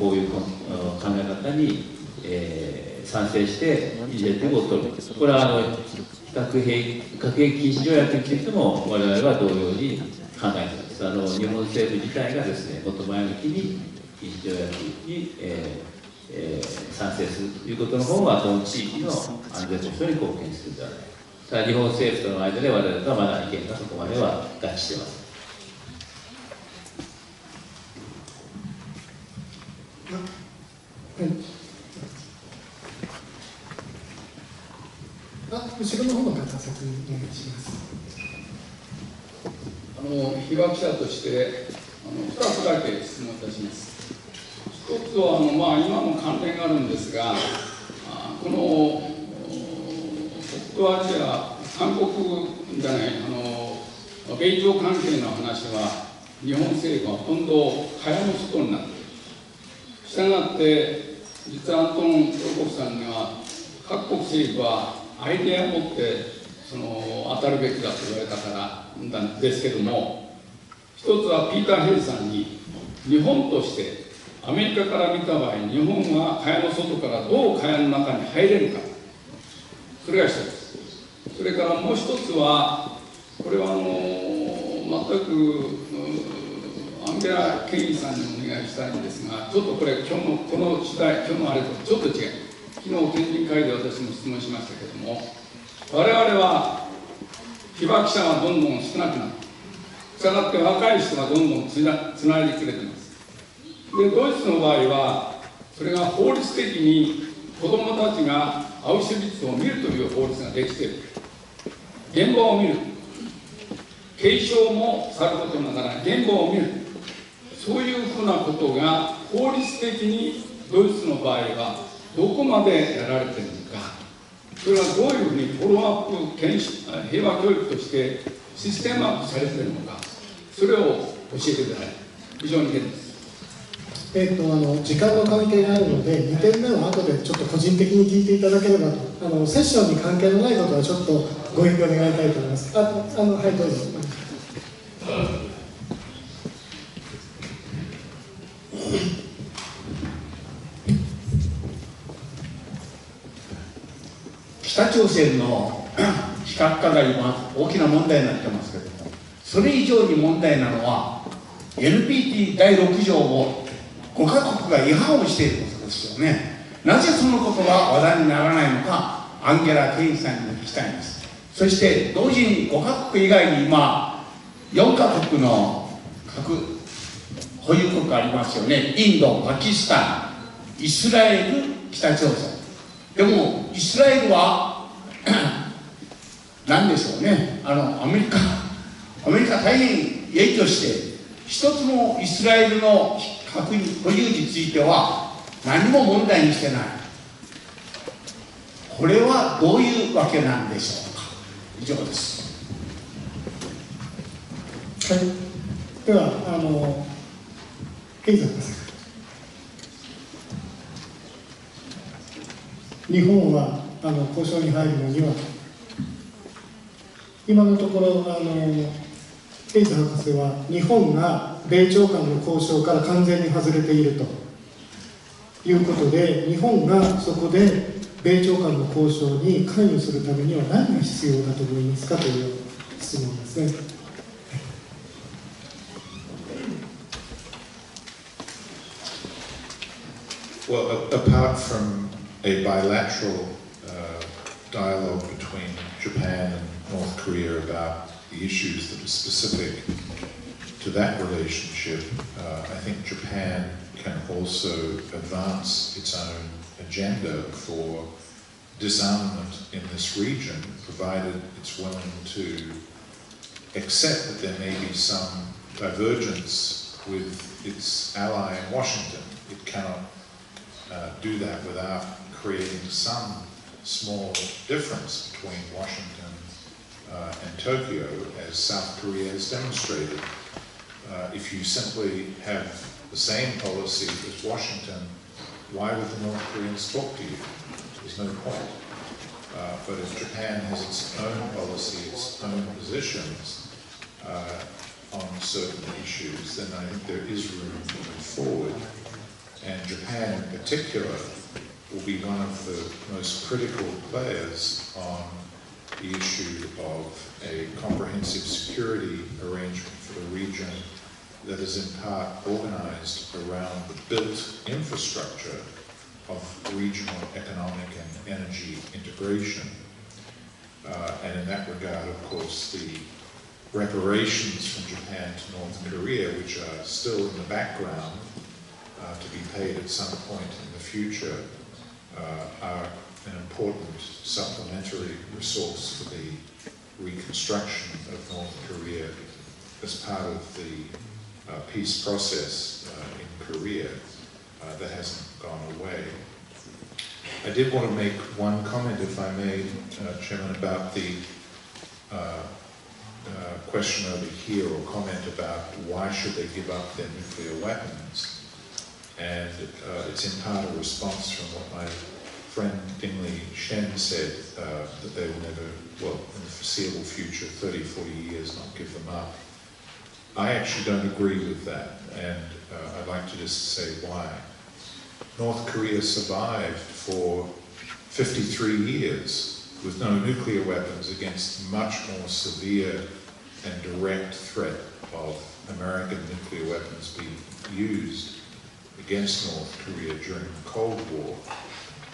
こういう考え方に、賛成してイニシアティブを取る。これは核兵器禁止条約についても我々は同様に考えています。日本政府自体がですね、もっと前向きに禁止条約に、賛成するということの方が、この地域の安全保障に貢献するである。ただ日本政府との間で我々とはまだ意見がそこまでは合致しています。後ろの方の方、先にお願いします。被爆者として2つだけ質問いたします。一つは今も関連があるんですが、この北東アジア、韓国じゃない、米朝関係の話は、日本政府は今度、蚊帳の外になっている。したがって、実はアントン・プロコフさんには、各国政府はアイデアを持って当たるべきだと言われたからなんですけども、一つはピーター・ヘイさんに、日本として、アメリカから見た場合、日本は蚊帳の外からどう蚊帳の中に入れるか、それが一つ。それからもう一つは、これは全くアンゲラ・ケインさんにお願いしたいんですが、ちょっとこれ、今日のこの次第、今日のあれとちょっと違う。昨日、県人会で私も質問しましたけれども、我々は被爆者がどんどん少なくなる。したがって若い人がどんどんつないでくれています。で、ドイツの場合は、それが法律的に子どもたちがアウシュビッツを見るという法律ができている。現場を見る。継承もさることながら現場を見る。そういうふうなことが法律的にドイツの場合はどこまでやられているのか、それはどういうふうにフォローアップ平和教育としてシステムアップされているのか、それを教えてください。非常に変です。時間の関係があるので、2点目は後でちょっと個人的に聞いていただければと、セッションに関係のないことはちょっとご遠慮願いたいと思います。はい、どうぞ。北朝鮮の非核化が今、大きな問題になってますけれども、それ以上に問題なのは、NPT 第6条を5カ国が違反をしていることですよね。なぜそのことが話題にならないのか、アンゲラ・ケインさんに聞きたいんです。そして同時に5カ国以外に今、4カ国の核保有国ありますよね。インド、パキスタン、イスラエル、北朝鮮。でもイスラエルは何でしょうね、アメリカ大変影響して、一つもイスラエルの核保有については何も問題にしてない。これはどういうわけなんでしょうか。以上です。はい、ではケイさんです。日本は交渉に入るのには、今のところケイズ博士は日本が米朝間の交渉から完全に外れているということで、日本がそこで米朝間の交渉に関与するためには何が必要だと思いますかという質問ですね。Well, apart from a bilateral dialogue between Japan and North Korea about the issues that are specific to that relationship, I think Japan can also advance its own agenda for disarmament in this region, provided it's willing to accept that there may be some divergence with its ally in Washington. It cannot do that without creating some small difference between Washington and Tokyo, as South Korea has demonstrated. If you simply have the same policy as Washington, why would the North Koreans talk to you? There's no point. But if Japan has its own policy, its own positions on certain issues, then I think there is room to move forward. And Japan in particular will be one of the most critical players on the issue of a comprehensive security arrangement for the region that is in part organized around the built infrastructure of regional economic and energy integration. And in that regard, of course, the reparations from Japan to North Korea, which are still in the background to be paid at some point in the future, are an important supplementary resource for the reconstruction of North Korea as part of the peace process in Korea that hasn't gone away. I did want to make one comment, if I may, Chairman, about the question over here, or comment about why should they give up their nuclear weapons. And it's in part a response from what my friend Dingley Shen said, that they will never, well, in the foreseeable future, 30, 40 years, not give them up. I actually don't agree with that, and I'd like to just say why. North Korea survived for 53 years with no nuclear weapons against much more severe and direct threat of American nuclear weapons being used against North Korea during the Cold War,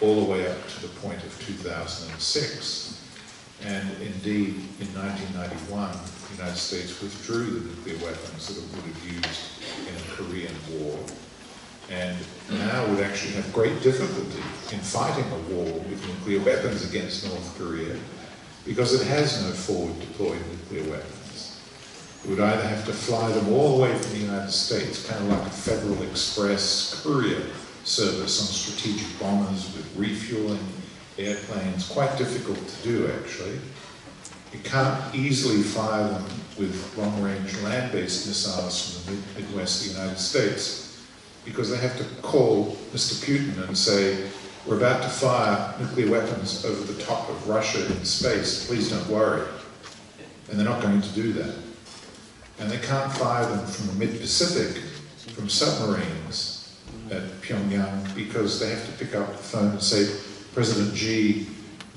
all the way up to the point of 2006. And indeed, in 1991, the United States withdrew the nuclear weapons that it would have used in the Korean War, and now would actually have great difficulty in fighting a war with nuclear weapons against North Korea, because it has no forward deployed nuclear weapons. It would either have to fly them all the way from the United States, kind of like a Federal Express courier service on strategic bombers with refueling airplanes, quite difficult to do actually. You can't easily fire them with long-range land-based missiles from the Midwest of the United States, because they have to call Mr. Putin and say, we're about to fire nuclear weapons over the top of Russia in space, please don't worry. And they're not going to do that. And they can't fire them from the mid-Pacific, from submarines at Pyongyang, because they have to pick up the phone and say, President Xi,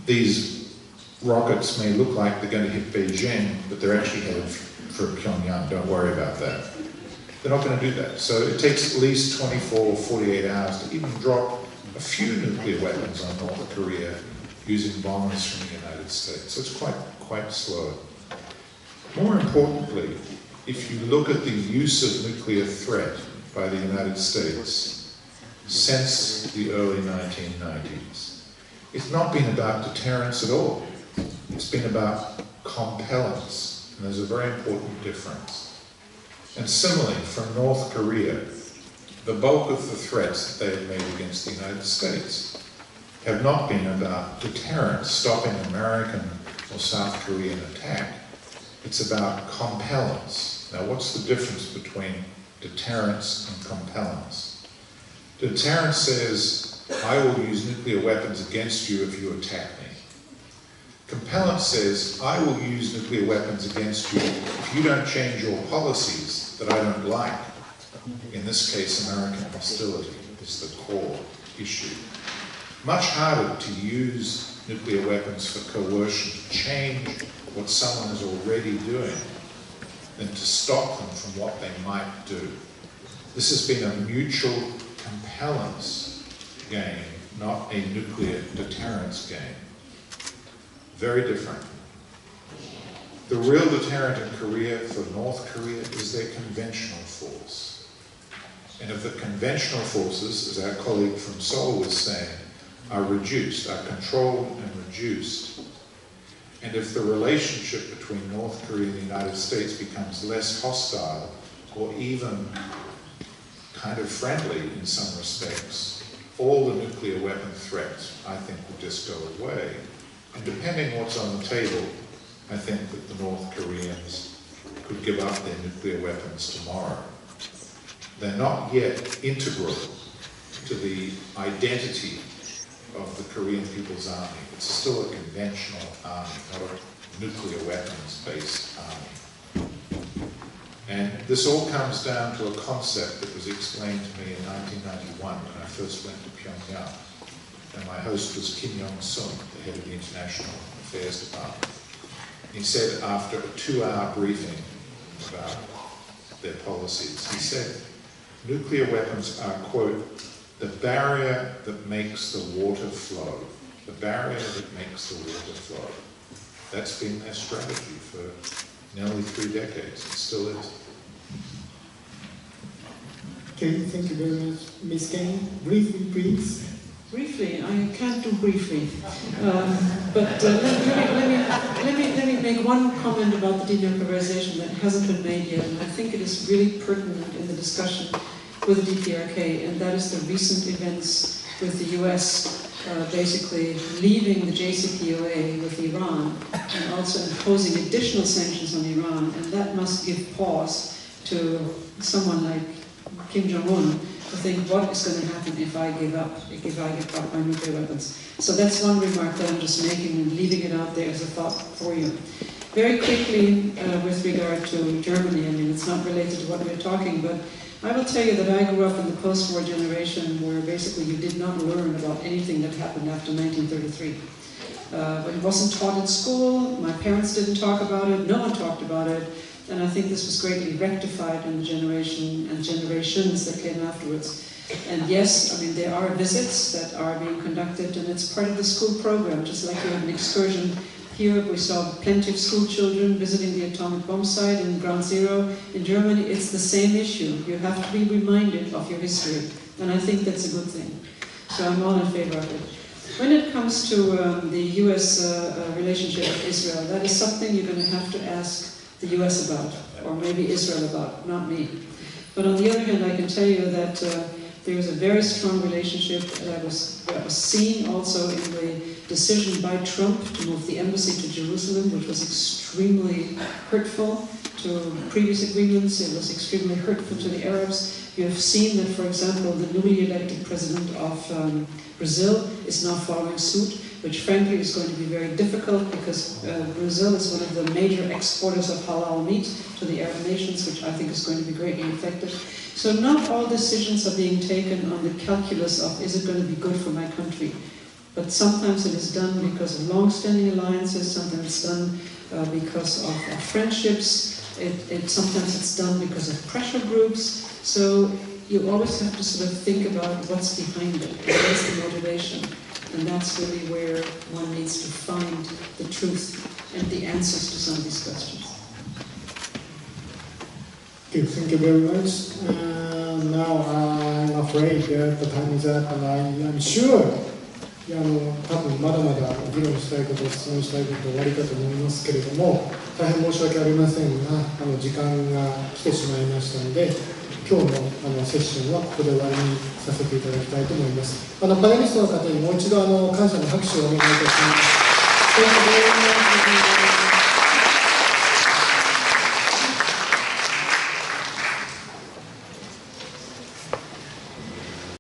these rockets may look like they're going to hit Beijing, but they're actually headed for Pyongyang, don't worry about that. They're not going to do that. So it takes at least 24 or 48 hours to even drop a few nuclear weapons on North Korea using bombers from the United States. So it's quite slow. More importantly, if you look at the use of nuclear threat by the United States since the early 1990s, it's not been about deterrence at all. It's been about compellence, and there's a very important difference. And similarly, from North Korea, the bulk of the threats that they have made against the United States have not been about deterrence, stopping American or South Korean attack. It's about compellence. Now, what's the difference between deterrence and compellence? Deterrence says, I will use nuclear weapons against you if you attack me. Compellence says, I will use nuclear weapons against you if you don't change your policies that I don't like. In this case, American hostility is the core issue. Much harder to use nuclear weapons for coercion to change what someone is already doing than to stop them from what they might do. This has been a mutual compellence game, not a nuclear deterrence game. Very different. The real deterrent in Korea for North Korea is their conventional force. And if the conventional forces, as our colleague from Seoul was saying, are reduced, are controlled and reduced, and if the relationship between North Korea and the United States becomes less hostile or even kind of friendly in some respects, all the nuclear weapon threats, I think, will just go away. And depending what's on the table, I think that the North Koreans could give up their nuclear weapons tomorrow. They're not yet integral to the identity of the Korean People's Army. It's still a conventional army, not a nuclear weapons-based army. And this all comes down to a concept that was explained to me in 1991 when I first went to Pyongyang. And my host was Kim Yong-sun, the head of the International Affairs Department. He said after a 2-hour briefing about their policies, he said, nuclear weapons are, quote, the barrier that makes the water flow. The barrier that makes the water flow. That's been their strategy for nearly 3 decades. It still is. Okay, thank you very much. Ms. Kane, briefly, please. Briefly, I can't do briefly, but let me make one comment about the denuclearization that hasn't been made yet, and I think it is really pertinent in the discussion with the DPRK, and that is the recent events with the US basically leaving the JCPOA with Iran and also imposing additional sanctions on Iran, and that must give pause to someone like Kim Jong-un to think what is going to happen if I give up my nuclear weapons. So that's one remark that I'm just making and leaving it out there as a thought for you. Very quickly, with regard to Germany, I mean, it's not related to what we're talking, but I will tell you that I grew up in the post-war generation where basically you did not learn about anything that happened after 1933. It wasn't taught in school, my parents didn't talk about it, no one talked about it, and I think this was greatly rectified in the generation and generations that came afterwards. And yes, I mean, there are visits that are being conducted, and it's part of the school program, just like we had an excursion here. We saw plenty of school children visiting the atomic bomb site in Ground Zero. In Germany, it's the same issue. You have to be reminded of your history, and I think that's a good thing. So I'm all in favor of it. When it comes to the US relationship with Israel, that is something you're going to have to ask the US about, or maybe Israel about, not me. But on the other hand, I can tell you that there is a very strong relationship that was seen also in the decision by Trump to move the embassy to Jerusalem, which was extremely hurtful to previous agreements. It was extremely hurtful to the Arabs. You have seen that, for example, the newly elected president of Brazil is now following suit, which frankly is going to be very difficult because Brazil is one of the major exporters of halal meat to the Arab nations, which I think is going to be greatly affected. So not all decisions are being taken on the calculus of, is it going to be good for my country? But sometimes it is done because of long-standing alliances, sometimes it's done because of friendships, sometimes it's done because of pressure groups. So you always have to sort of think about what's behind it, what is the motivation. And that's really where one needs to find the truth and the answers to some of these questions. Okay, thank you very much. Now I'm afraid that the time is up, and I'm sure 多分まだまだ議論したいこと、質問したいこと終わりかと思いますけれども、大変申し訳ありませんが、時間が来てしまいましたので、今日のセッションはここで終わりにさせていただきたいと思います。パネリストの方にもう一度感謝の拍手をお願いいたします。